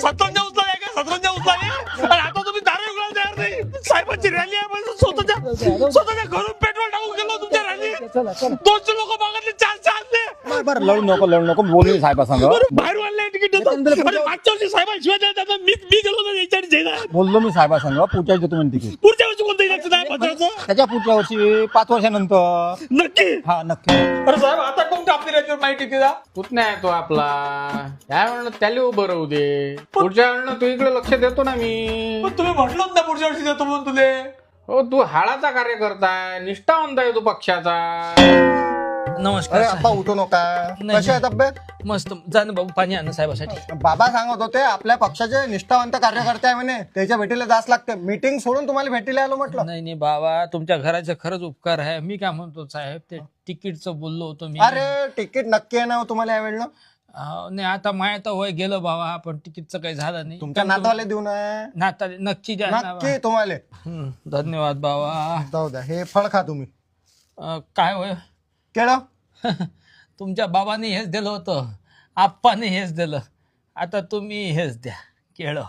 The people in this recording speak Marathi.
सतरंजा उचला का सतरंजा उचला आणि आता तुम्ही दारू उघडायला तयार नाही. साहेबांची रॅली आहे म्हणजे स्वतःच्या घरून पेट्रोल टाकून गेलो तुमच्या रॅली. 200 लोक मागतले 400 आणले. बरं लढू नको बोलू साहेबा सांग. बाहेर आणले तिकीट मागच्या वर्षी साहेबांनी शिवाय द्यायला मी गेलो ना याच्यावर बोललो मी साहेबा सांग पुढच्या वर्षी तुम्ही तिकीट. पुढच्या वर्षी कोणतं इलेक्शन आहे पंचायतचं? त्याच्या पुढच्या वर्षी 5 वर्षानंतर. नक्की. हा नक्की. अरे साहेब आता कोणतं आपली राज्यावर माहिती तिकीट कुठ नाही तो आपला काय म्हणलं त्याला उभं राहू दे. पुढच्या म्हणलं तू इकडे लक्ष देतो ना मी. तुम्ही म्हटलं ना पुढच्या वर्षी देतो म्हणून तुले. हो तू हाडाचा कार्यकर्ता आहे निष्ठावंत आहे तू पक्षाचा. नमस्कार अरे अप्पा उठू नका. कशी आहे तब्येत? मस्त. जा ना बाबू पाणी आणा साहेबासाठी. बाबा सांगत होते आपल्या पक्षाचे निष्ठावंत कार्यकर्ते आहे म्हणे त्याच्या भेटीला जास लागते. मीटिंग सोडून तुम्हाला भेटीला आलो म्हटलं. नाही बाबा तुमच्या घराचे खरंच उपकार आहे. मी काय म्हणतो साहेब ते तिकीटचं बोललो होतो मी. अरे तिकीट नक्की आहे ना तुम्हाला या वेळेला? नाही आता माया तर वय गेलं बाबा पण तिकीटचं काही झालं नाही. तुमच्या नातवाले देऊ ना. नाता नक्की द्या ना नक्की तुम्हाला. धन्यवाद बाबा. जाऊ द्या हे फळ खा तुम्ही. काय होय केळं. तुमच्या बाबांनी हेच दिलं होतं आप्पाने हेच दिलं आता तुम्ही हेच द्या केळं.